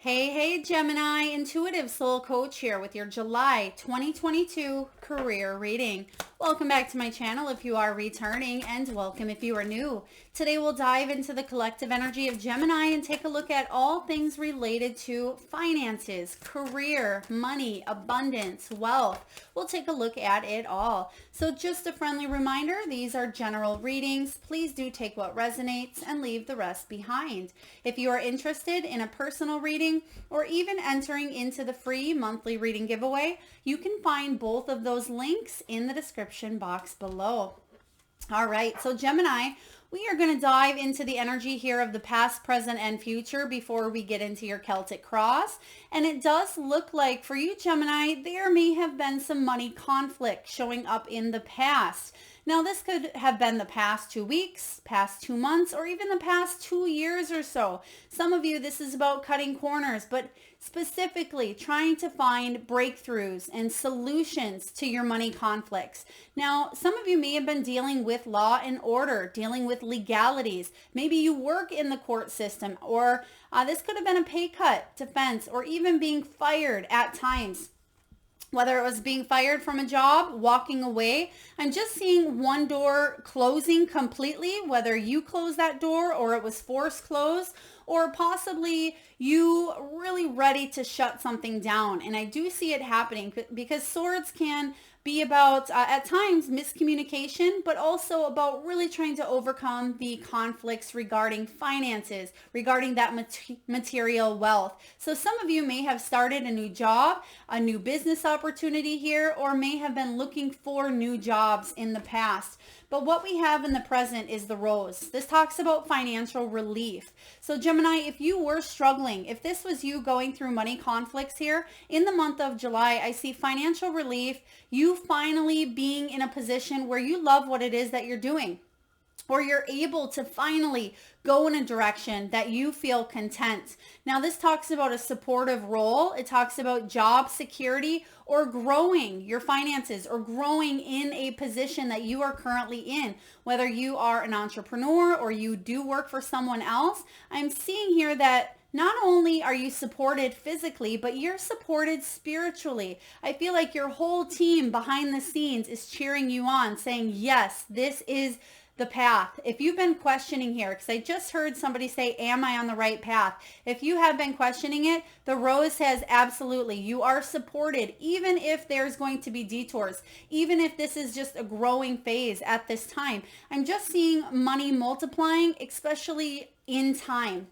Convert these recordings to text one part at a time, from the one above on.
Hey, Gemini, Intuitive Soul Coach here with your July 2022 career reading. Welcome back to my channel if you are returning, and welcome if you are new. Today we'll dive into the collective energy of Gemini and take a look at all things related to finances, career, money, abundance, wealth. We'll take a look at it all. So just a friendly reminder, these are general readings. Please do take what resonates and leave the rest behind. If you are interested in a personal reading or even entering into the free monthly reading giveaway, you can find both of those links in the description box below. All right, so Gemini, we are going to dive into the energy here of the past, present, and future before we get into your Celtic cross. And it does look like for you, Gemini, there may have been some money conflict showing up in the past. Now, this could have been the past 2 weeks, past 2 months, or even the past 2 years or so. Some of you, this is about cutting corners, but specifically trying to find breakthroughs and solutions to your money conflicts. Now, some of you may have been dealing with law and order, dealing with legalities. Maybe you work in the court system, or this could have been a pay cut, defense, or even being fired at times. Whether it was being fired from a job, walking away, I'm just seeing one door closing completely, whether you closed that door or it was forced closed, or possibly you really ready to shut something down. And I do see it happening because swords can be about, at times, miscommunication, but also about really trying to overcome the conflicts regarding finances, regarding that material wealth. So some of you may have started a new job, a new business opportunity here, or may have been looking for new jobs in the past. But what we have in the present is the rose. This talks about financial relief. So Gemini, if you were struggling, if this was you going through money conflicts here, in the month of July, I see financial relief, you finally being in a position where you love what it is that you're doing, or you're able to finally go in a direction that you feel content. Now, this talks about a supportive role. It talks about job security or growing your finances or growing in a position that you are currently in. Whether you are an entrepreneur or you do work for someone else, I'm seeing here that not only are you supported physically, but you're supported spiritually. I feel like your whole team behind the scenes is cheering you on, saying, yes, this is the path. If you've been questioning here, because I just heard somebody say, am I on the right path? If you have been questioning it, the rose says absolutely. You are supported, even if there's going to be detours, even if this is just a growing phase at this time. I'm just seeing money multiplying, especially in time.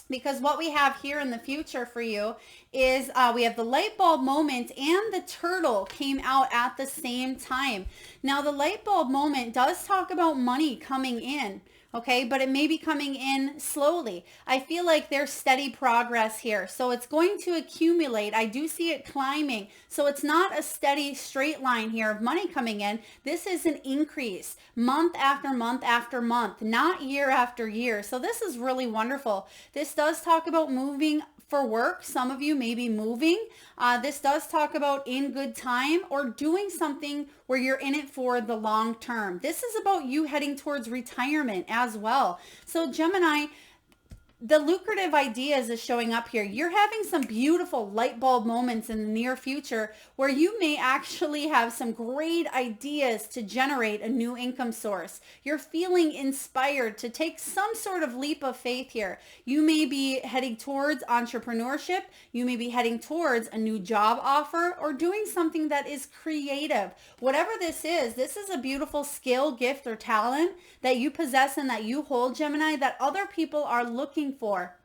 Because what we have here in the future for you is we have the light bulb moment and the turtle came out at the same time. Now, the light bulb moment does talk about money coming in. Okay, but it may be coming in slowly. I feel like there's steady progress here. So it's going to accumulate. I do see it climbing. So it's not a steady straight line here of money coming in. This is an increase month after month after month, not year after year. So this is really wonderful. This does talk about moving for work. Some of you may be moving. This does talk about in good time or doing something where you're in it for the long term. This is about you heading towards retirement as well. So Gemini, the lucrative ideas is showing up here. You're having some beautiful light bulb moments in the near future where you may actually have some great ideas to generate a new income source. You're feeling inspired to take some sort of leap of faith here. You may be heading towards entrepreneurship. You may be heading towards a new job offer or doing something that is creative. Whatever this is a beautiful skill, gift, or talent that you possess and that you hold, Gemini, that other people are looking for.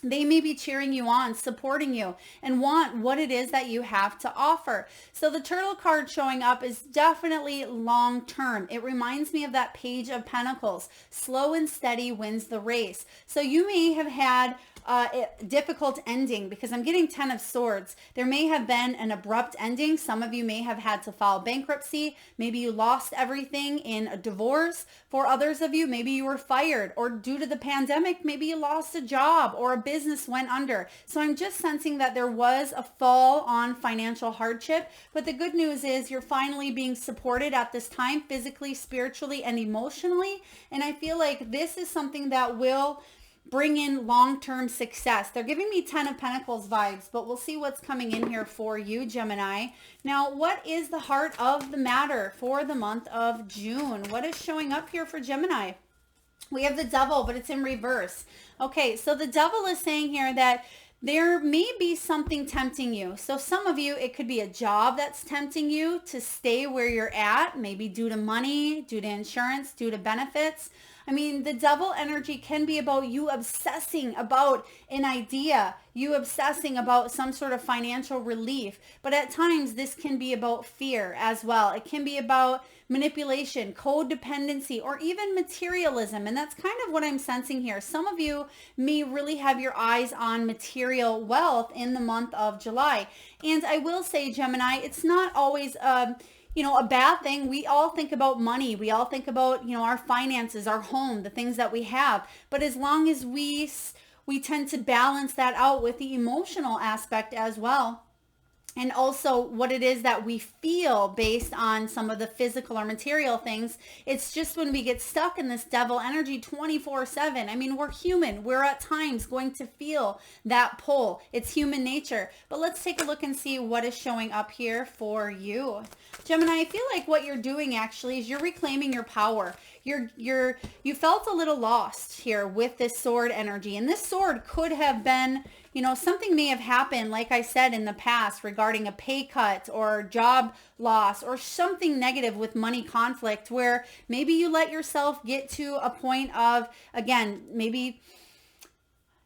They may be cheering you on, supporting you, and want what it is that you have to offer. So the turtle card showing up is definitely long term. It reminds me of that page of Pentacles. Slow and steady wins the race. So you may have had a difficult ending because I'm getting 10 of Swords. There may have been an abrupt ending. Some of you may have had to file bankruptcy. Maybe you lost everything in a divorce. For others of you, maybe you were fired, or due to the pandemic, maybe you lost a job or a business went under. So I'm just sensing that there was a fall on financial hardship. But the good news is you're finally being supported at this time, physically, spiritually, and emotionally. And I feel like this is something that will bring in long-term success. They're giving me 10 of Pentacles vibes, but we'll see what's coming in here for you, Gemini. Now, what is the heart of the matter for the month of June? What is showing up here for Gemini? We have the Devil, but it's in reverse. Okay, so the Devil is saying here that there may be something tempting you. So some of you, it could be a job that's tempting you to stay where you're at, maybe due to money, due to insurance, due to benefits. I mean, the Devil energy can be about you obsessing about an idea, you obsessing about some sort of financial relief. But at times, this can be about fear as well. It can be about manipulation, codependency, or even materialism. And that's kind of what I'm sensing here. Some of you may really have your eyes on material wealth in the month of July. And I will say, Gemini, it's not always a bad thing. We all think about money. We all think about, our finances, our home, the things that we have. But as long as we tend to balance that out with the emotional aspect as well, and also what it is that we feel based on some of the physical or material things. It's just when we get stuck in this Devil energy 24/7. I mean, we're human. We're at times going to feel that pull. It's human nature. But let's take a look and see what is showing up here for you. Gemini, I feel like what you're doing actually is you're reclaiming your power. You felt a little lost here with this sword energy. And this sword could have been, something may have happened, like I said in the past, regarding a pay cut or job loss or something negative with money conflict, where maybe you let yourself get to a point of, again, maybe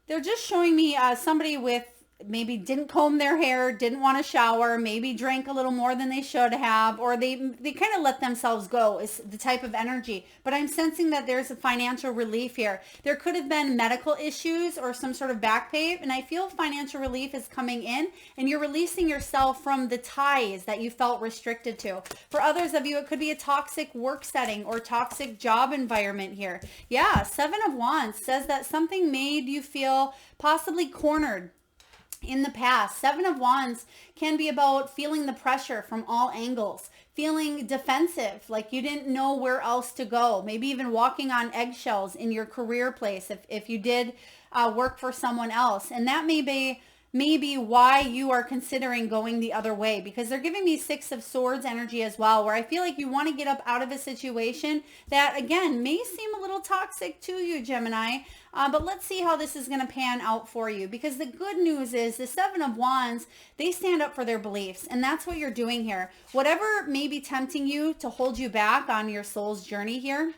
they're just showing me somebody with maybe didn't comb their hair, didn't want to shower, maybe drank a little more than they should have, or they kind of let themselves go is the type of energy. But I'm sensing that there's a financial relief here. There could have been medical issues or some sort of back pain, and I feel financial relief is coming in and you're releasing yourself from the ties that you felt restricted to. For others of you, it could be a toxic work setting or toxic job environment here. Yeah, 7 of Wands says that something made you feel possibly cornered in the past. 7 of Wands can be about feeling the pressure from all angles, feeling defensive, like you didn't know where else to go, maybe even walking on eggshells in your career place if you did work for someone else. And that may be why you are considering going the other way, because they're giving me 6 of Swords energy as well, where I feel like you want to get up out of a situation that, again, may seem a little toxic to you, Gemini. But let's see how this is going to pan out for you, because the good news is the 7 of Wands, they stand up for their beliefs, and that's what you're doing here. Whatever may be tempting you to hold you back on your soul's journey here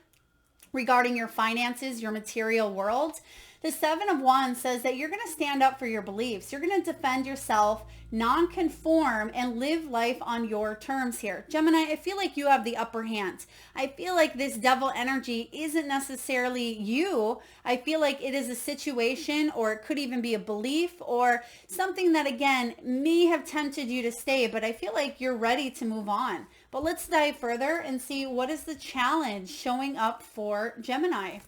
regarding your finances, your material world, the 7 of Wands says that you're going to stand up for your beliefs. You're going to defend yourself, non-conform, and live life on your terms here. Gemini, I feel like you have the upper hand. I feel like this Devil energy isn't necessarily you. I feel like it is a situation, or it could even be a belief or something that, again, may have tempted you to stay, but I feel like you're ready to move on. But let's dive further and see what is the challenge showing up for Gemini.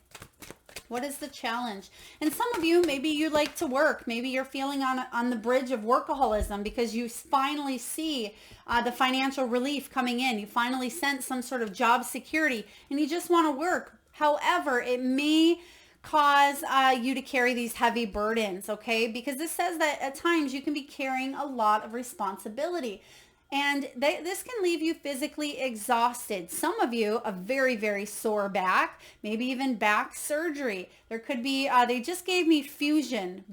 What is the challenge? And some of you, maybe you like to work. Maybe you're feeling on the bridge of workaholism because you finally see the financial relief coming in. You finally sense some sort of job security and you just want to work. However, it may cause you to carry these heavy burdens, okay? Because this says that at times you can be carrying a lot of responsibility. And this can leave you physically exhausted. Some of you, a very, very sore back, maybe even back surgery. There could be, they just gave me fusion,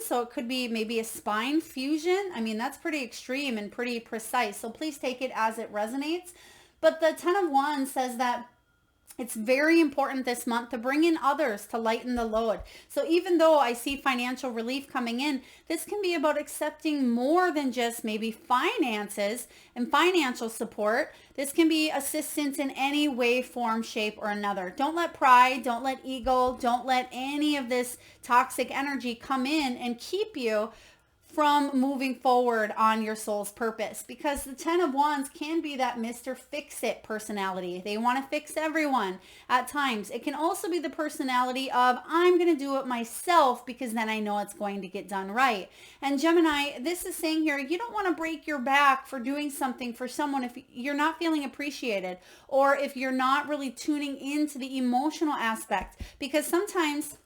so it could be maybe a spine fusion. I mean, that's pretty extreme and pretty precise. So please take it as it resonates. But the 10 of Wands says that it's very important this month to bring in others to lighten the load. So even though I see financial relief coming in, this can be about accepting more than just maybe finances and financial support. This can be assistance in any way, form, shape, or another. Don't let pride, don't let ego, don't let any of this toxic energy come in and keep you from moving forward on your soul's purpose, because the 10 of Wands can be that Mr. Fix-It personality. They want to fix everyone at times. It can also be the personality of, I'm going to do it myself because then I know it's going to get done right. And Gemini, this is saying here, you don't want to break your back for doing something for someone if you're not feeling appreciated, or if you're not really tuning into the emotional aspect, because sometimes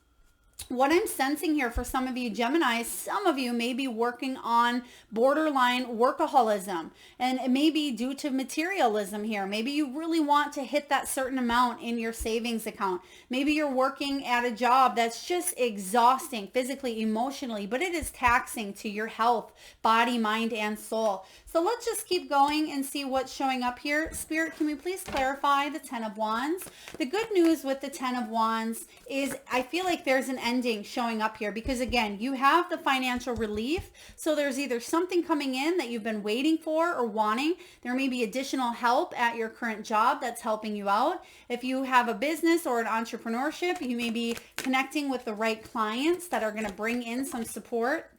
What I'm sensing here for some of you Gemini, some of you may be working on borderline workaholism, and it may be due to materialism here. Maybe you really want to hit that certain amount in your savings account. Maybe you're working at a job that's just exhausting physically, emotionally, but it is taxing to your health, body, mind, and soul. So let's just keep going and see what's showing up here. Spirit, can we please clarify the 10 of Wands? The good news with the 10 of Wands is I feel like there's an ending showing up here because, again, you have the financial relief. So there's either something coming in that you've been waiting for or wanting. There may be additional help at your current job that's helping you out. If you have a business or an entrepreneurship, you may be connecting with the right clients that are going to bring in some support.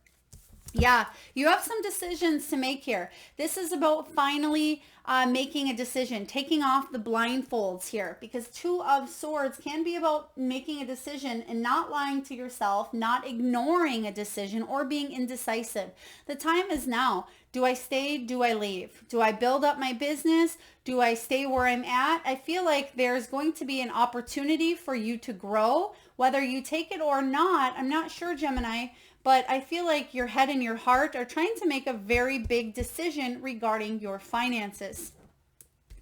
Yeah, you have some decisions to make here. This is about finally making a decision, taking off the blindfolds here, because 2 of Swords can be about making a decision and not lying to yourself, not ignoring a decision or being indecisive. The time is now. Do I stay? Do I leave? Do I build up my business? Do I stay where I'm at? I feel like there's going to be an opportunity for you to grow, whether you take it or not. I'm not sure, Gemini. But I feel like your head and your heart are trying to make a very big decision regarding your finances.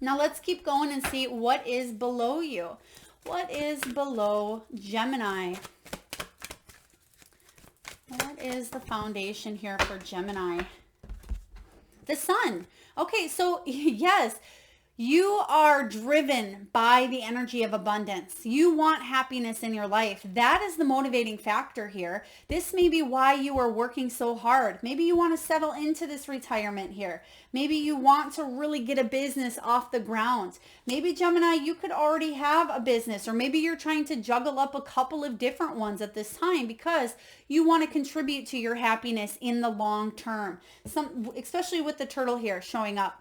Now let's keep going and see what is below you. What is below Gemini? What is the foundation here for Gemini? The Sun. Okay, so yes, you are driven by the energy of abundance. You want happiness in your life. That is the motivating factor here. This may be why you are working so hard. Maybe you want to settle into this retirement here. Maybe you want to really get a business off the ground. Maybe, Gemini, you could already have a business, or maybe you're trying to juggle up a couple of different ones at this time because you want to contribute to your happiness in the long term. Especially with the turtle here showing up.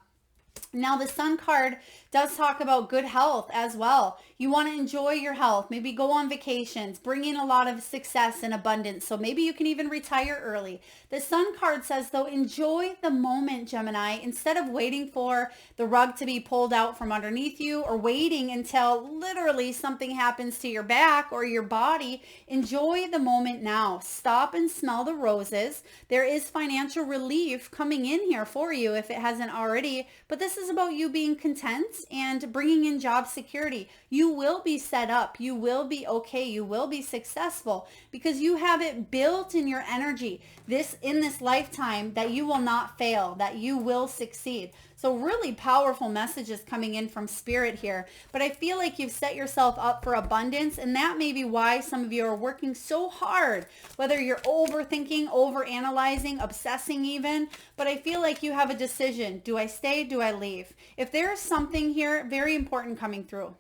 Now, the Sun card does talk about good health as well. You want to enjoy your health, maybe go on vacations, bring in a lot of success and abundance. So maybe you can even retire early. The Sun card says, though, enjoy the moment, Gemini, instead of waiting for the rug to be pulled out from underneath you or waiting until literally something happens to your back or your body. Enjoy the moment now. Stop and smell the roses. There is financial relief coming in here for you if it hasn't already, but this is about you being content and bringing in job security. You will be set up. You will be okay. You will be successful because you have it built in your energy in this lifetime that you will not fail, that you will succeed. So really powerful messages coming in from Spirit here. But I feel like you've set yourself up for abundance, and that may be why some of you are working so hard, whether you're overthinking, overanalyzing, obsessing even. But I feel like you have a decision. Do I stay? Do I leave? If there is something here very important coming through,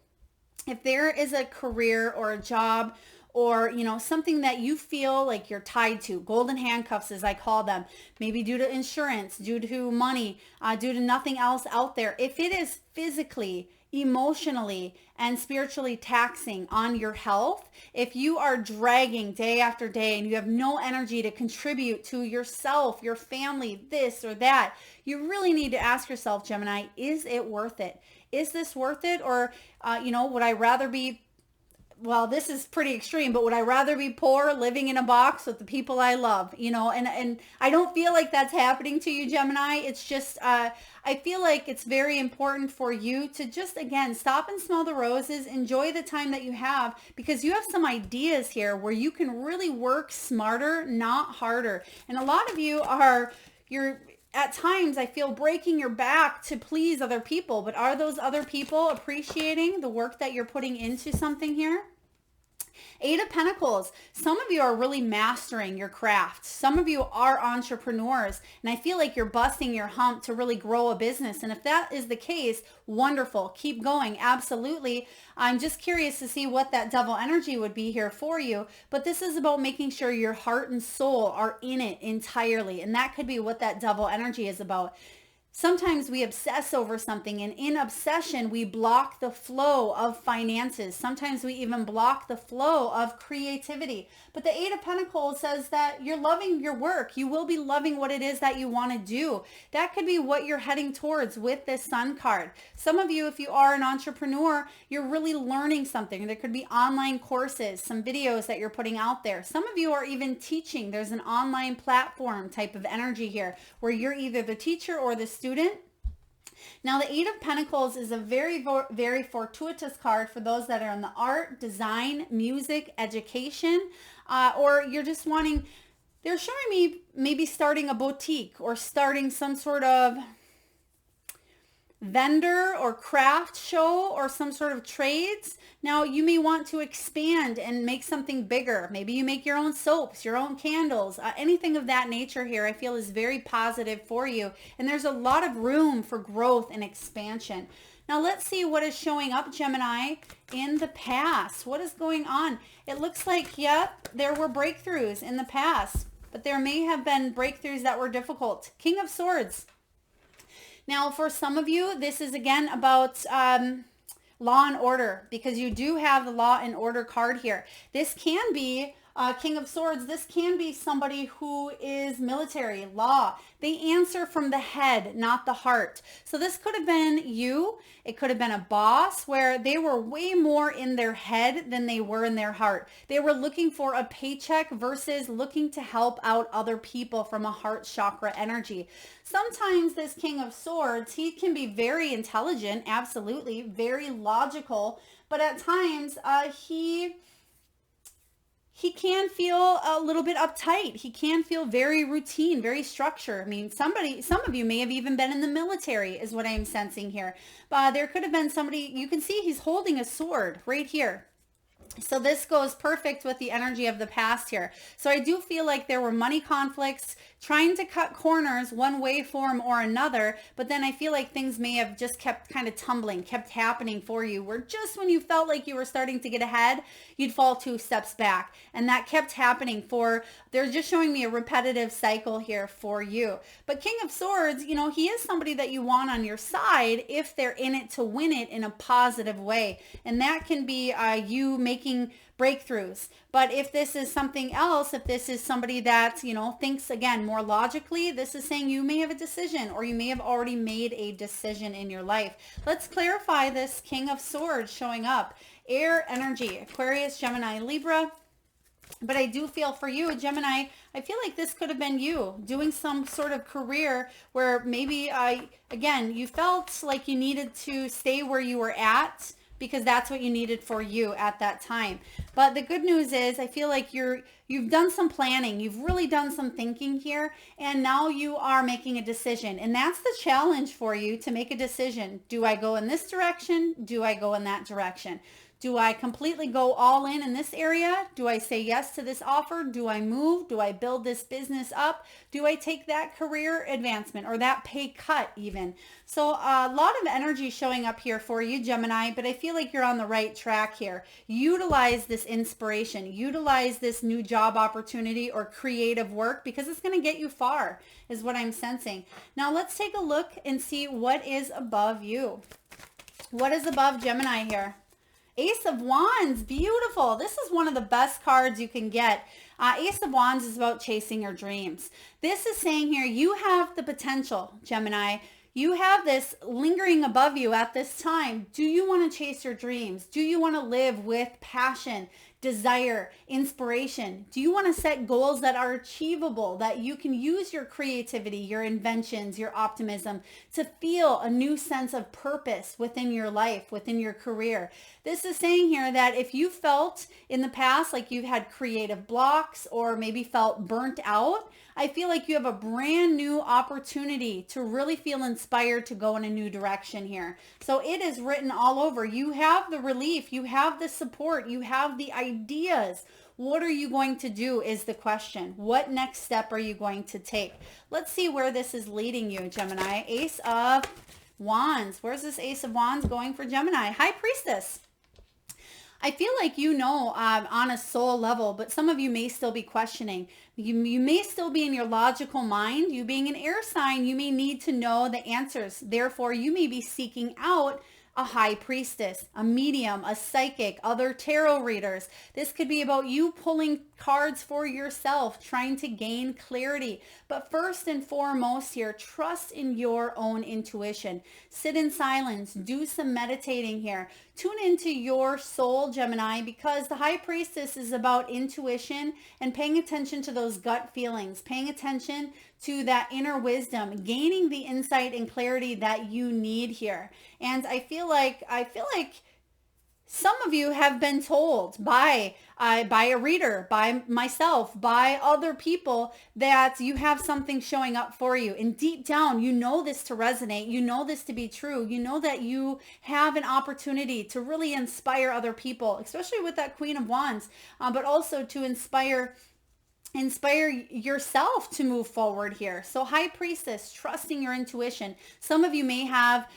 if there is a career or a job or, something that you feel like you're tied to, golden handcuffs as I call them, maybe due to insurance, due to money, due to nothing else out there. If it is physically, emotionally, and spiritually taxing on your health, if you are dragging day after day and you have no energy to contribute to yourself, your family, this or that, you really need to ask yourself, Gemini, is it worth it? Is this worth it? Or, would I rather be, well, this is pretty extreme, but would I rather be poor living in a box with the people I love, and I don't feel like that's happening to you, Gemini. It's just, I feel like it's very important for you to just, again, stop and smell the roses, enjoy the time that you have, because you have some ideas here where you can really work smarter, not harder. And a lot of you you're at times, I feel, breaking your back to please other people, but are those other people appreciating the work that you're putting into something here? 8 of Pentacles. Some of you are really mastering your craft. Some of you are entrepreneurs, and I feel like you're busting your hump to really grow a business. And if that is the case, wonderful. Keep going. Absolutely. I'm just curious to see what that Devil energy would be here for you. But this is about making sure your heart and soul are in it entirely. And that could be what that Devil energy is about. Sometimes we obsess over something, and in obsession, we block the flow of finances. Sometimes we even block the flow of creativity. But the Eight of Pentacles says that you're loving your work. You will be loving what it is that you want to do. That could be what you're heading towards with this Sun card. Some of you, if you are an entrepreneur, you're really learning something. There could be online courses, some videos that you're putting out there. Some of you are even teaching. There's an online platform type of energy here where you're either the teacher or the student. Now, the Eight of Pentacles is a very, very fortuitous card for those that are in the art, design, music, education, or you're just wanting, they're showing me maybe starting a boutique or starting some sort of vendor or craft show or some sort of trades. Now you may want to expand and make something bigger. Maybe you make your own soaps, your own candles, anything of that nature here I feel is very positive for you. And there's a lot of room for growth and expansion. Now let's see what is showing up, Gemini, in the past. What is going on? It looks like, yep, there were breakthroughs in the past, but there may have been breakthroughs that were difficult. King of Swords. Now, for some of you, this is again about law and order, because you do have the law and order card here. This can be King of Swords. This can be somebody who is military, law. They answer from the head, not the heart. So this could have been you. It could have been a boss where they were way more in their head than they were in their heart. They were looking for a paycheck versus looking to help out other people from a heart chakra energy. Sometimes this King of Swords, he can be very intelligent, absolutely, very logical, but at times he can feel a little bit uptight. He can feel very routine, very structured. I mean, some of you may have even been in the military is what I'm sensing here. There could have been somebody, you can see he's holding a sword right here. So this goes perfect with the energy of the past here. So I do feel like there were money conflicts, trying to cut corners one way, form, or another. But then I feel like things may have just kept kind of tumbling, kept happening for you, where just when you felt like you were starting to get ahead, you'd fall 2 steps back. And that kept happening they're just showing me a repetitive cycle here for you. But King of Swords, you know, he is somebody that you want on your side if they're in it to win it in a positive way. And that can be you making breakthroughs. But if this is something else, if this is somebody that, you know, thinks again more logically, this is saying you may have a decision, or you may have already made a decision in your life. Let's clarify this King of Swords showing up. Air energy, Aquarius, Gemini, Libra. But I do feel for you, Gemini, I feel like this could have been you doing some sort of career where maybe, again, you felt like you needed to stay where you were at because that's what you needed for you at that time. But the good news is I feel like you've done some planning. You've really done some thinking here, and now you are making a decision. And that's the challenge for you, to make a decision. Do I go in this direction? Do I go in that direction? Do I completely go all in this area? Do I say yes to this offer? Do I move? Do I build this business up? Do I take that career advancement or that pay cut even? So a lot of energy showing up here for you, Gemini, but I feel like you're on the right track here. Utilize this inspiration. Utilize this new job opportunity or creative work, because it's going to get you far, is what I'm sensing. Now let's take a look and see what is above you. What is above Gemini here? Ace of Wands, beautiful. This is one of the best cards you can get. Ace of Wands is about chasing your dreams. This is saying here, you have the potential, Gemini. You have this lingering above you at this time. Do you want to chase your dreams? Do you want to live with passion, desire, inspiration? Do you want to set goals that are achievable, that you can use your creativity, your inventions, your optimism to feel a new sense of purpose within your life, within your career? This is saying here that if you felt in the past like you've had creative blocks or maybe felt burnt out, I feel like you have a brand new opportunity to really feel inspired to go in a new direction here. So it is written all over. You have the relief, you have the support, you have the ideas. What are you going to do is the question. What next step are you going to take? Let's see where this is leading you, Gemini. Ace of Wands. Where's this Ace of Wands going for Gemini? High Priestess. I feel like on a soul level, but some of you may still be questioning. You may still be in your logical mind. You being an air sign, you may need to know the answers. Therefore, you may be seeking out a high priestess, a medium, a psychic, other tarot readers. This could be about you pulling cards for yourself, trying to gain clarity. But first and foremost here, trust in your own intuition. Sit in silence, do some meditating here. Tune into your soul, Gemini, because the high priestess is about intuition and paying attention to those gut feelings, paying attention to that inner wisdom, gaining the insight and clarity that you need here. And I feel like some of you have been told by a reader, by myself, by other people that you have something showing up for you. And deep down, you know this to resonate. You know this to be true. You know that you have an opportunity to really inspire other people, especially with that Queen of Wands, but also to inspire yourself to move forward here. So high priestess, trusting your intuition. Some of you may have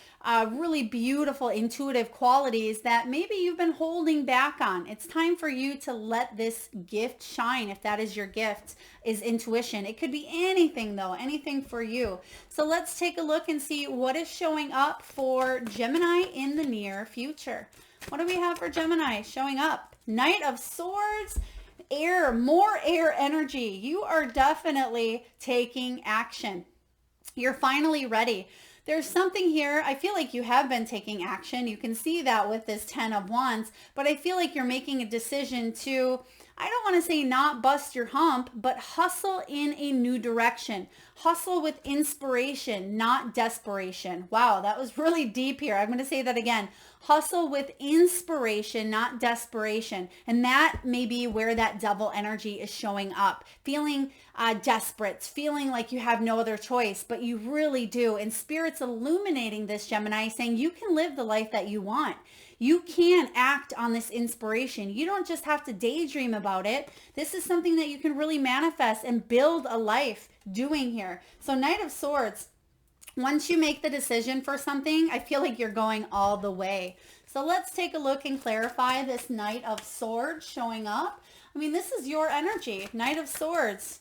really beautiful intuitive qualities that maybe you've been holding back on. It's time for you to let this gift shine. If that is your gift, is intuition. It could be anything though, anything for you. So let's take a look and see what is showing up for Gemini in the near future. What do we have for Gemini showing up? Knight of Swords. Air, more air energy. You are definitely taking action. You're finally ready. There's something here. I feel like you have been taking action. You can see that with this 10 of Wands, but I feel like you're making a decision to, I don't want to say not bust your hump, but hustle in a new direction. Hustle with inspiration, not desperation. Wow, that was really deep here. I'm going to say that again. Hustle with inspiration, not desperation. And that may be where that devil energy is showing up. Feeling desperate, feeling like you have no other choice, but you really do. And Spirit's illuminating this, Gemini, saying you can live the life that you want. You can act on this inspiration. You don't just have to daydream about it. This is something that you can really manifest and build a life doing here. So Knight of Swords, once you make the decision for something, I feel like you're going all the way. So let's take a look and clarify this Knight of Swords showing up. I mean, this is your energy. Knight of Swords.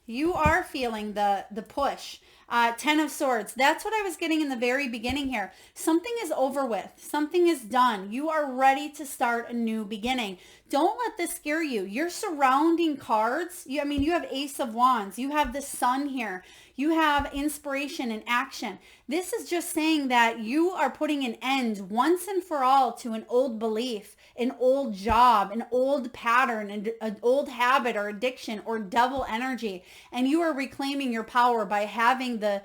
You are feeling the push. 10 of Swords. That's what I was getting in the very beginning here. Something is over with. Something is done. You are ready to start a new beginning. Don't let this scare you. Your surrounding cards, you have Ace of Wands. You have the Sun here. You have inspiration and action. This is just saying that you are putting an end once and for all to an old belief, an old job, an old pattern, an old habit or addiction or devil energy. And you are reclaiming your power by having the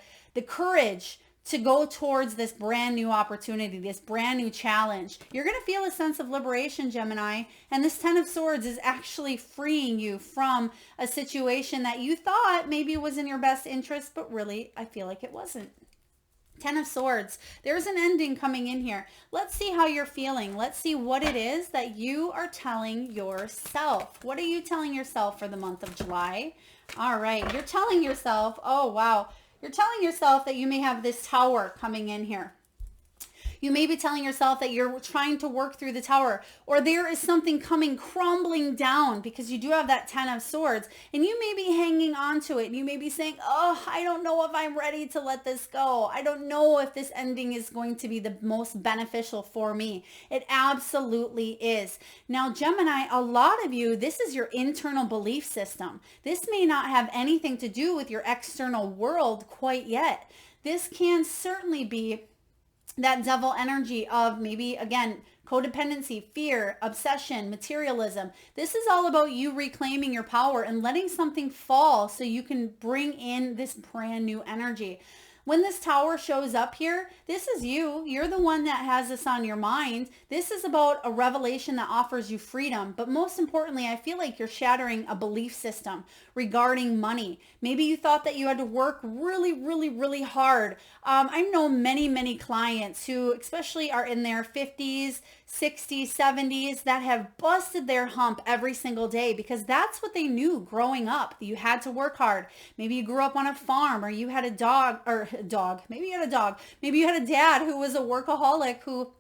courage to go towards this brand new opportunity, this brand new challenge. You're going to feel a sense of liberation, Gemini. And this 10 of Swords is actually freeing you from a situation that you thought maybe was in your best interest, but really, I feel like it wasn't. 10 of Swords. There's an ending coming in here. Let's see how you're feeling. Let's see what it is that you are telling yourself. What are you telling yourself for the month of July? All right. You're telling yourself, oh, wow. You're telling yourself that you may have this tower coming in here. You may be telling yourself that you're trying to work through the tower, or there is something coming crumbling down because you do have that 10 of Swords, and you may be hanging on to it. And you may be saying, oh, I don't know if I'm ready to let this go. I don't know if this ending is going to be the most beneficial for me. It absolutely is. Now, Gemini, a lot of you, this is your internal belief system. This may not have anything to do with your external world quite yet. This can certainly be that devil energy of maybe, again, codependency, fear, obsession, materialism. This is all about you reclaiming your power and letting something fall so you can bring in this brand new energy. When this tower shows up here, this is you. You're the one that has this on your mind. This is about a revelation that offers you freedom. But most importantly, I feel like you're shattering a belief system regarding money. Maybe you thought that you had to work really, really, really hard. I know many, many clients who especially are in their 50s, 60s, 70s that have busted their hump every single day because that's what they knew growing up. You had to work hard. Maybe you grew up on a farm, or you had a dog. Maybe you had a dog. Maybe you had a dad who was a workaholic who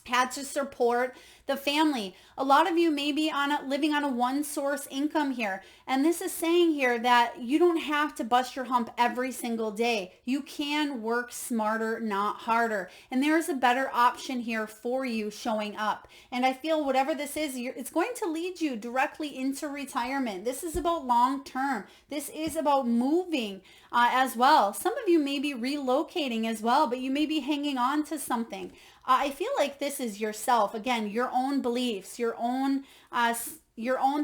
had to support the family. A lot of you may be living on a one source income here. And this is saying here that you don't have to bust your hump every single day. You can work smarter, not harder. And there is a better option here for you showing up. And I feel whatever this is, it's going to lead you directly into retirement. This is about long term. This is about moving as well. Some of you may be relocating as well, but you may be hanging on to something. I feel like this is yourself. Again, your own beliefs, your own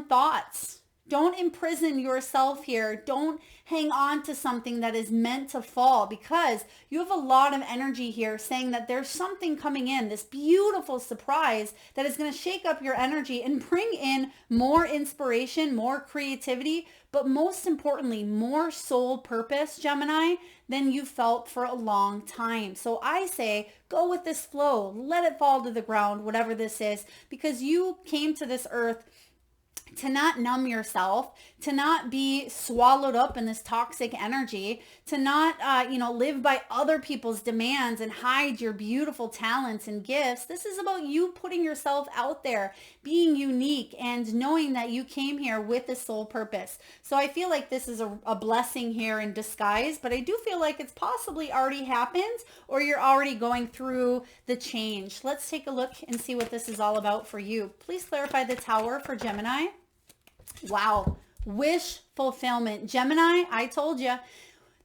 thoughts. Don't imprison yourself here. Don't hang on to something that is meant to fall, because you have a lot of energy here saying that there's something coming in, this beautiful surprise that is going to shake up your energy and bring in more inspiration, more creativity, but most importantly, more soul purpose, Gemini, than you felt for a long time. So I say, go with this flow. Let it fall to the ground, whatever this is, because you came to this earth to not numb yourself, to not be swallowed up in this toxic energy, to not, live by other people's demands and hide your beautiful talents and gifts. This is about you putting yourself out there, being unique, and knowing that you came here with a soul purpose. So I feel like this is a blessing here in disguise, but I do feel like it's possibly already happened, or you're already going through the change. Let's take a look and see what this is all about for you. Please clarify the Tower for Gemini. Wow. Wish fulfillment. Gemini, I told you,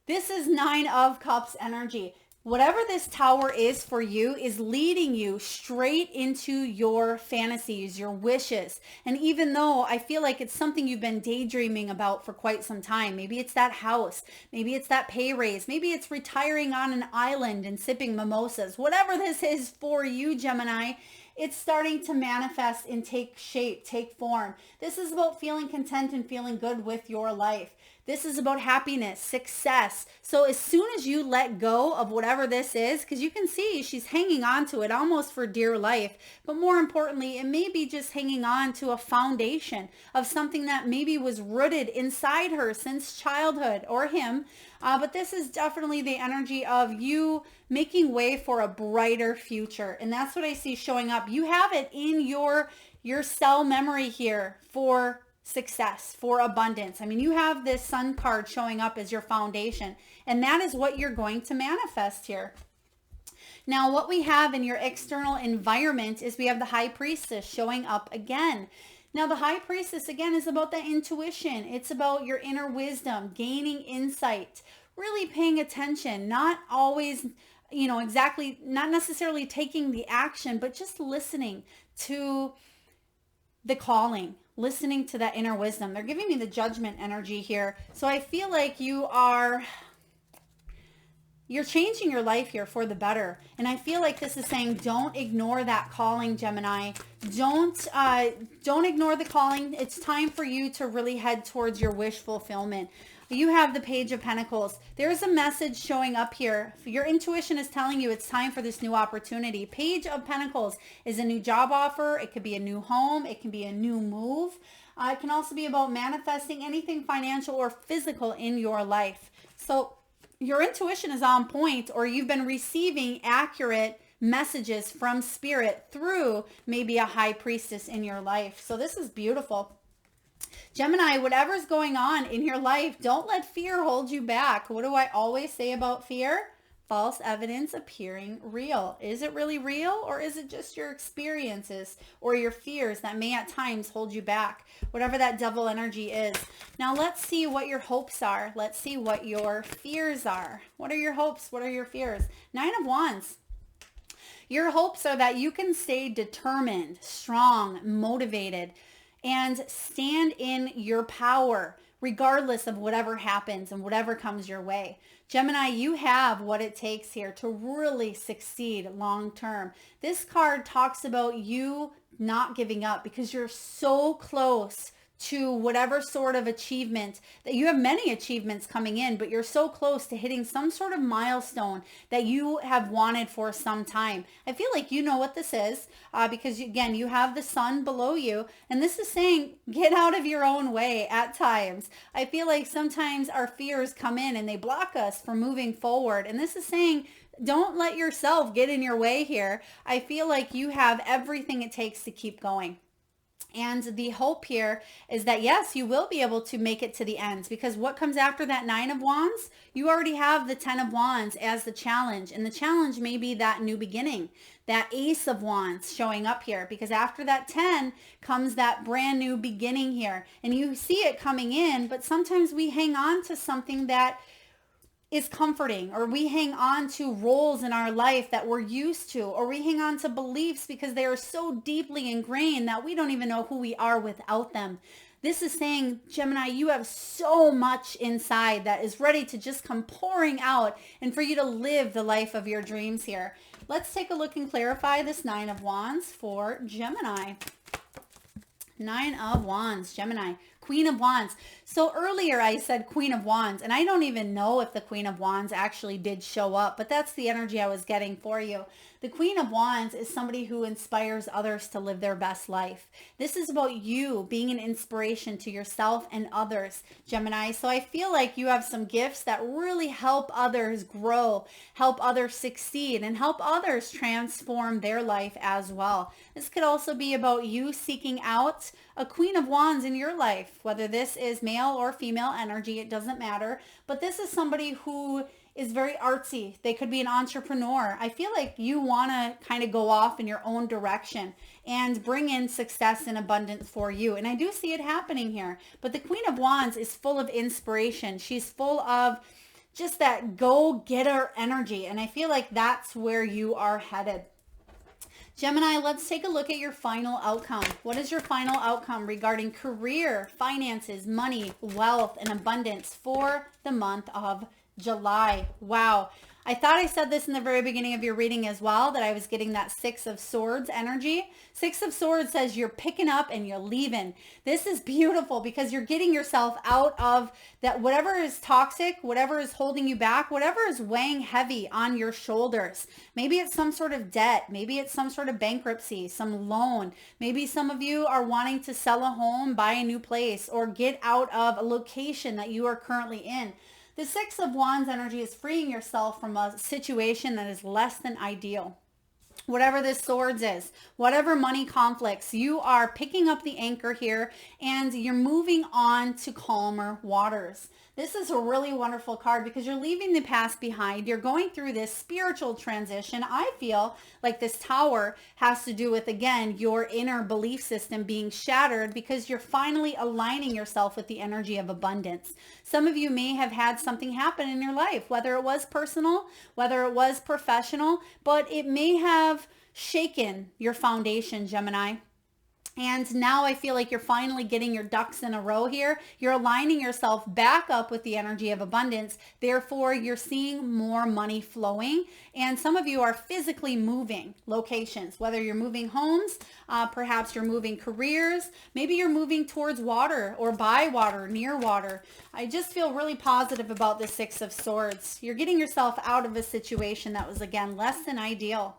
this is 9 of Cups energy. Whatever this Tower is for you is leading you straight into your fantasies, your wishes. And even though I feel like it's something you've been daydreaming about for quite some time, maybe it's that house, maybe it's that pay raise, maybe it's retiring on an island and sipping mimosas. Whatever this is for you, Gemini, it's starting to manifest and take shape, take form. This is about feeling content and feeling good with your life. This is about happiness, success. So as soon as you let go of whatever this is, because you can see she's hanging on to it almost for dear life, but more importantly, it may be just hanging on to a foundation of something that maybe was rooted inside her since childhood, or him. But this is definitely the energy of you making way for a brighter future. And that's what I see showing up. You have it in your cell memory here for success, for abundance. I mean, you have this Sun card showing up as your foundation, and that is what you're going to manifest here. Now, what we have in your external environment is we have the High Priestess showing up again. Now, the High Priestess, again, is about that intuition. It's about your inner wisdom, gaining insight, really paying attention, not always, exactly, not necessarily taking the action, but just listening to the calling, listening to that inner wisdom. They're giving me the Judgment energy here. So I feel like you're changing your life here for the better. And I feel like this is saying, don't ignore that calling, Gemini. Don't ignore the calling. It's time for you to really head towards your wish fulfillment. You have the Page of Pentacles. There's a message showing up here. Your intuition is telling you it's time for this new opportunity. Page of Pentacles is a new job offer. It could be a new home. It can be a new move. It can also be about manifesting anything financial or physical in your life. So your intuition is on point, or you've been receiving accurate messages from spirit through maybe a High Priestess in your life. So this is beautiful. Gemini, whatever's going on in your life, don't let fear hold you back. What do I always say about fear? False evidence appearing real. Is it really real, or is it just your experiences or your fears that may at times hold you back? Whatever that devil energy is. Now let's see what your hopes are. Let's see what your fears are. What are your hopes? What are your fears? 9 of Wands. Your hopes are that you can stay determined, strong, motivated, and stand in your power regardless of whatever happens and whatever comes your way. Gemini, you have what it takes here to really succeed long term. This card talks about you not giving up because you're so close to whatever sort of achievement that you have. Many achievements coming in, but you're so close to hitting some sort of milestone that you have wanted for some time. I feel like you know what this is because again, you have the sun below you, and this is saying get out of your own way at times. I feel like sometimes our fears come in and they block us from moving forward, and this is saying don't let yourself get in your way here. I feel like you have everything it takes to keep going. And the hope here is that, yes, you will be able to make it to the end, because what comes after that Nine of Wands? You already have the Ten of Wands as the challenge. And the challenge may be that new beginning, that Ace of Wands showing up here, because after that 10 comes that brand new beginning here. And you see it coming in, but sometimes we hang on to something that is comforting, or we hang on to roles in our life that we're used to, or we hang on to beliefs because they are so deeply ingrained that we don't even know who we are without them. This is saying, Gemini, you have so much inside that is ready to just come pouring out and for you to live the life of your dreams here. Let's take a look and clarify this Nine of Wands for Gemini. Nine of Wands, Gemini. Queen of Wands. So earlier I said Queen of Wands, and I don't even know if the Queen of Wands actually did show up, but that's the energy I was getting for you. The Queen of Wands is somebody who inspires others to live their best life. This is about you being an inspiration to yourself and others, Gemini. So I feel like you have some gifts that really help others grow, help others succeed, and help others transform their life as well. This could also be about you seeking out a Queen of Wands in your life, whether this is male or female energy, it doesn't matter. But this is somebody who is very artsy. They could be an entrepreneur. I feel like you want to kind of go off in your own direction and bring in success and abundance for you. And I do see it happening here. But the Queen of Wands is full of inspiration. She's full of just that go-getter energy. And I feel like that's where you are headed. Gemini, let's take a look at your final outcome. What is your final outcome regarding career, finances, money, wealth, and abundance for the month of July? Wow. I thought I said this in the very beginning of your reading as well, that I was getting that Six of Swords energy. Six of Swords says you're picking up and you're leaving. This is beautiful because you're getting yourself out of that, whatever is toxic, whatever is holding you back, whatever is weighing heavy on your shoulders. Maybe it's some sort of debt. Maybe it's some sort of bankruptcy, some loan. Maybe some of you are wanting to sell a home, buy a new place, or get out of a location that you are currently in. The Six of Wands energy is freeing yourself from a situation that is less than ideal. Whatever this Swords is, whatever money conflicts, you are picking up the anchor here and you're moving on to calmer waters. This is a really wonderful card because you're leaving the past behind. You're going through this spiritual transition. I feel like this Tower has to do with, again, your inner belief system being shattered because you're finally aligning yourself with the energy of abundance. Some of you may have had something happen in your life, whether it was personal, whether it was professional, but it may have shaken your foundation, Gemini. And now I feel like you're finally getting your ducks in a row here. You're aligning yourself back up with the energy of abundance. Therefore, you're seeing more money flowing. And some of you are physically moving locations, whether you're moving homes, perhaps you're moving careers, maybe you're moving towards water or by water, near water. I just feel really positive about the Six of Swords. You're getting yourself out of a situation that was, again, less than ideal.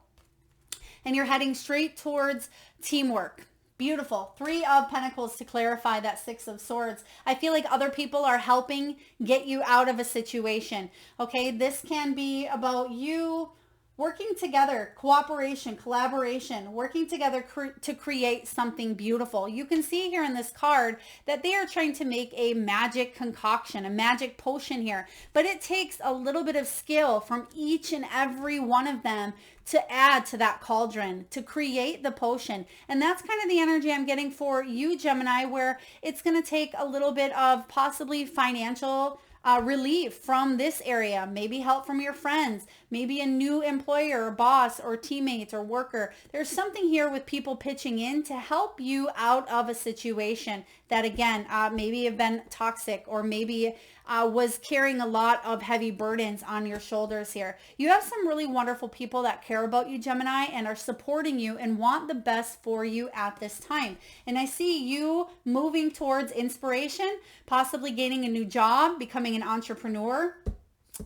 And you're heading straight towards teamwork. Beautiful. Three of Pentacles to clarify that Six of Swords. I feel like other people are helping get you out of a situation. Okay, this can be about you working together, cooperation, collaboration, working together to create something beautiful. You can see here in this card that they are trying to make a magic concoction, a magic potion here, but it takes a little bit of skill from each and every one of them to add to that cauldron, to create the potion. And that's kind of the energy I'm getting for you, Gemini, where it's going to take a little bit of possibly financial relief from this area, maybe help from your friends, maybe a new employer or boss or teammate or worker. There's something here with people pitching in to help you out of a situation that, again, maybe have been toxic, or maybe was carrying a lot of heavy burdens on your shoulders here. You have some really wonderful people that care about you, Gemini, and are supporting you and want the best for you at this time. And I see you moving towards inspiration, possibly gaining a new job, becoming an entrepreneur.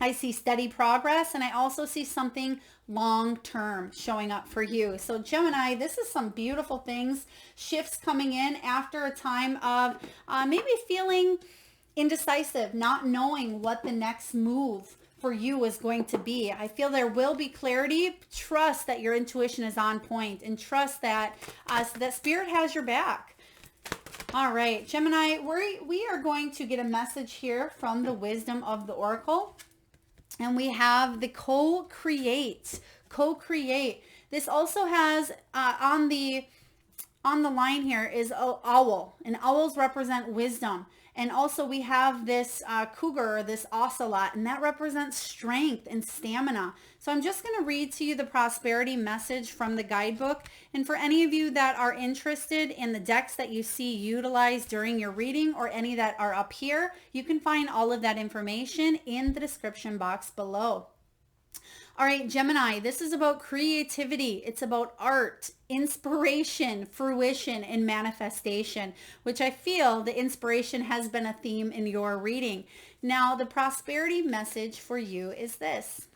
I see steady progress, and I also see something long-term showing up for you. So Gemini, this is some beautiful things, shifts coming in after a time of maybe feeling indecisive, not knowing what the next move for you is going to be. I feel there will be clarity. Trust that your intuition is on point, and trust that that spirit has your back. All right, Gemini, we are going to get a message here from the Wisdom of the Oracle. And we have the co-create. This also has on the line here is an owl, and owls represent wisdom. And also we have this cougar, this ocelot, and that represents strength and stamina. So I'm just going to read to you the prosperity message from the guidebook. And for any of you that are interested in the decks that you see utilized during your reading, or any that are up here, you can find all of that information in the description box below. All right, Gemini, this is about creativity. It's about art, inspiration, fruition, and manifestation, which I feel the inspiration has been a theme in your reading. Now, the prosperity message for you is this.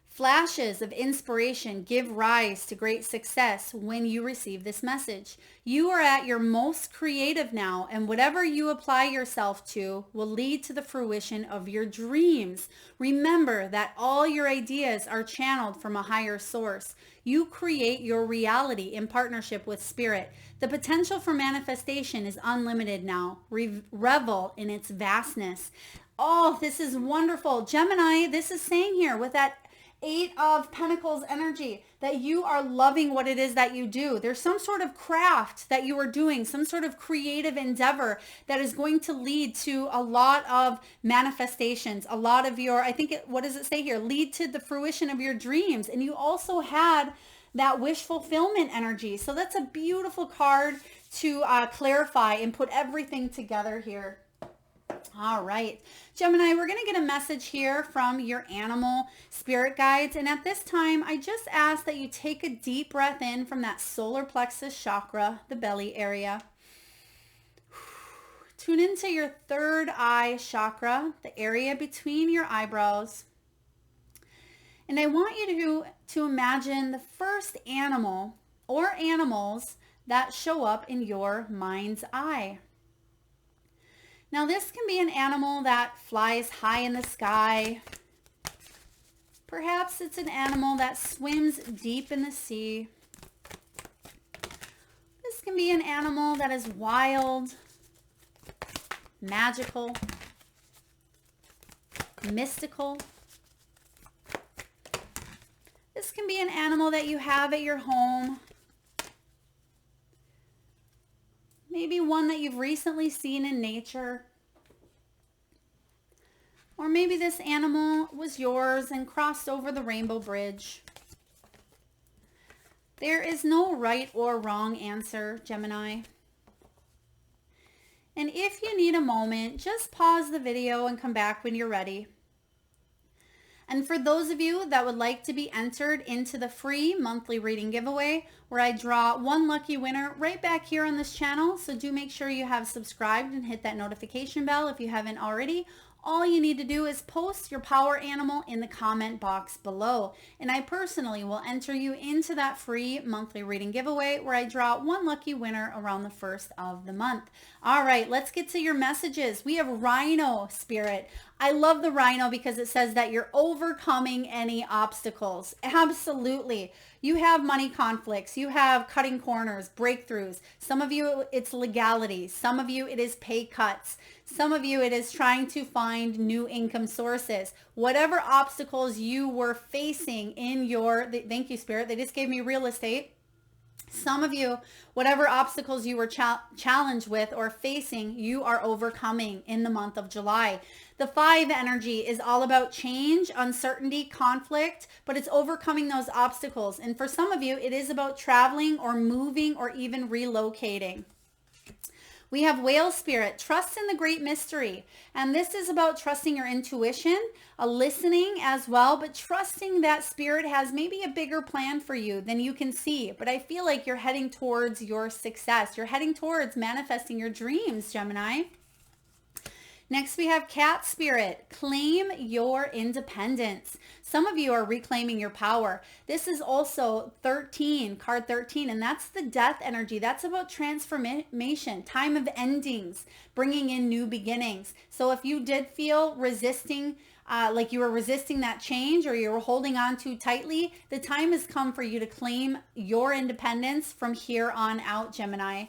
Flashes of inspiration give rise to great success when you receive this message. You are at your most creative now, and whatever you apply yourself to will lead to the fruition of your dreams. Remember that all your ideas are channeled from a higher source. You create your reality in partnership with Spirit. The potential for manifestation is unlimited now. Revel in its vastness. Oh, this is wonderful. Gemini, this is saying here with that 8 of Pentacles energy that you are loving what it is that you do. There's some sort of craft that you are doing, some sort of creative endeavor that is going to lead to a lot of manifestations, a lot of your, what does it say here? Lead to the fruition of your dreams. And you also had that wish fulfillment energy. So that's a beautiful card to clarify and put everything together here. All right, Gemini, we're going to get a message here from your animal spirit guides. And at this time, I just ask that you take a deep breath in from that solar plexus chakra, the belly area. Tune into your third eye chakra, the area between your eyebrows. And I want you to imagine the first animal or animals that show up in your mind's eye. Now, this can be an animal that flies high in the sky. Perhaps it's an animal that swims deep in the sea. This can be an animal that is wild, magical, mystical. This can be an animal that you have at your home. Maybe one that you've recently seen in nature. Or maybe this animal was yours and crossed over the rainbow bridge. There is no right or wrong answer, Gemini. And if you need a moment, just pause the video and come back when you're ready. And for those of you that would like to be entered into the free monthly reading giveaway, where I draw one lucky winner right back here on this channel, so do make sure you have subscribed and hit that notification bell if you haven't already. All you need to do is post your power animal in the comment box below. And I personally will enter you into that free monthly reading giveaway, where I draw one lucky winner around the 1st of the month. All right, let's get to your messages. We have Rhino Spirit. I love the rhino because it says that you're overcoming any obstacles. Absolutely. You have money conflicts. You have cutting corners, breakthroughs. Some of you, it's legality. Some of you, it is pay cuts. Some of you, it is trying to find new income sources. Whatever obstacles you were facing in your, thank you, Spirit. They just gave me real estate. Some of you, whatever obstacles you were challenged with or facing, you are overcoming in the month of July. The 5 energy is all about change, uncertainty, conflict, but it's overcoming those obstacles. And for some of you, it is about traveling or moving or even relocating. We have whale spirit, trust in the great mystery. And this is about trusting your intuition, listening as well, but trusting that spirit has maybe a bigger plan for you than you can see. But I feel like you're heading towards your success. You're heading towards manifesting your dreams, Gemini. Next, we have cat spirit. Claim your independence. Some of you are reclaiming your power. This is also 13, card 13, and that's the death energy. That's about transformation, time of endings, bringing in new beginnings. So if you did feel resisting, like you were resisting that change or you were holding on too tightly, the time has come for you to claim your independence from here on out, Gemini.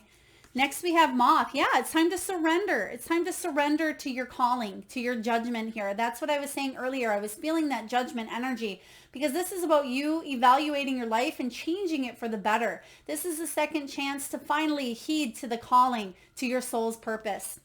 Next, we have moth. Yeah, it's time to surrender. It's time to surrender to your calling, to your judgment here. That's what I was saying earlier. I was feeling that judgment energy because this is about you evaluating your life and changing it for the better. This is a second chance to finally heed to the calling, to your soul's purpose.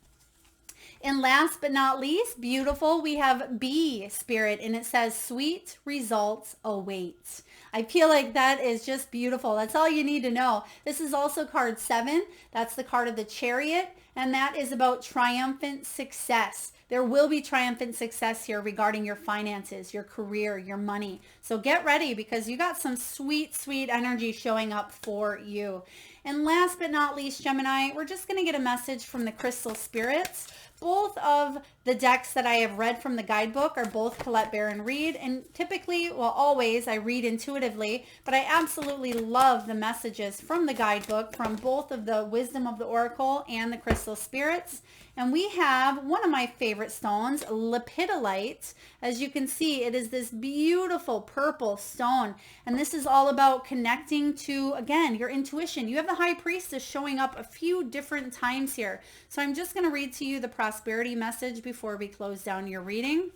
And last but not least, beautiful, we have bee spirit, and it says sweet results await. I feel like that is just beautiful. That's all you need to know. This is also card 7. That's the card of the Chariot, and that is about triumphant success. There will be triumphant success here regarding your finances, your career, your money. So get ready because you got some sweet, sweet energy showing up for you. And last but not least, Gemini, we're just going to get a message from the crystal spirits. Both of the decks that I have read from the guidebook are both Colette Baron Reid, and typically, well, always I read intuitively, but I absolutely love the messages from the guidebook from both of the Wisdom of the Oracle and the crystal spirits. And we have one of my favorite stones, lepidolite. As you can see, it is this beautiful purple stone. And this is all about connecting to, again, your intuition. You have the High Priestess showing up a few different times here. So I'm just going to read to you the prosperity message before we close down your reading.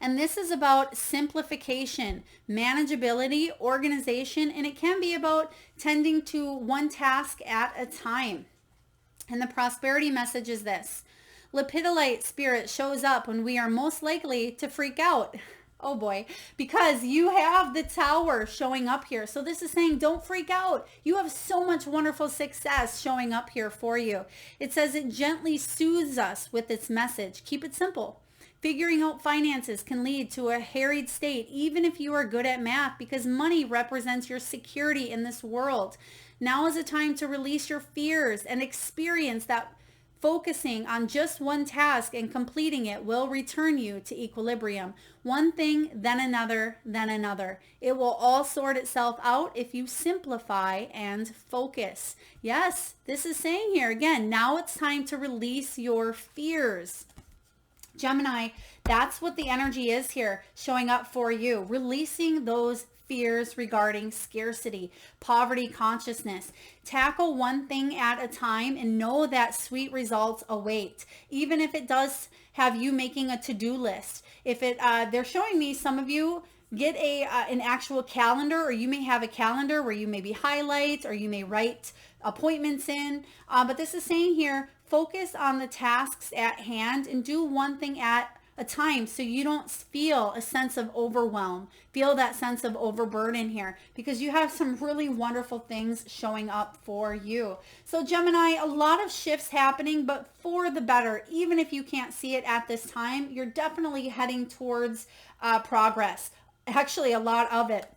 And this is about simplification, manageability, organization, and it can be about tending to one task at a time. And the prosperity message is this: lepidolite spirit shows up when we are most likely to freak out. Oh boy, because you have the Tower showing up here. So this is saying don't freak out. You have so much wonderful success showing up here for you. It says it gently soothes us with its message. Keep it simple. Figuring out finances can lead to a harried state, even if you are good at math, because money represents your security in this world. Now is a time to release your fears and experience that focusing on just one task and completing it will return you to equilibrium. One thing, then another, then another. It will all sort itself out if you simplify and focus. Yes, this is saying here again, now it's time to release your fears. Gemini, that's what the energy is here showing up for you. Releasing those fears regarding scarcity, poverty consciousness. Tackle one thing at a time and know that sweet results await. Even if it does have you making a to-do list. If it, they're showing me some of you get an actual calendar, or you may have a calendar where you maybe highlight or you may write appointments in. But this is saying here, focus on the tasks at hand and do one thing at a time so you don't feel a sense of overwhelm, feel that sense of overburden here, because you have some really wonderful things showing up for you. So Gemini, a lot of shifts happening, but for the better. Even if you can't see it at this time, you're definitely heading towards progress. Actually, a lot of it.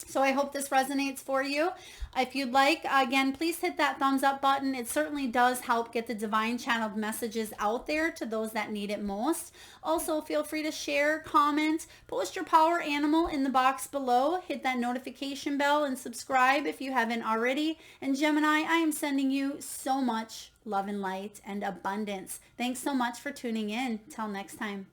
So I hope this resonates for you. If you'd like, again, please hit that thumbs up button. It certainly does help get the divine channeled messages out there to those that need it most. Also, feel free to share, comment, post your power animal in the box below. Hit that notification bell and subscribe if you haven't already. And Gemini, I am sending you so much love and light and abundance. Thanks so much for tuning in. Till next time.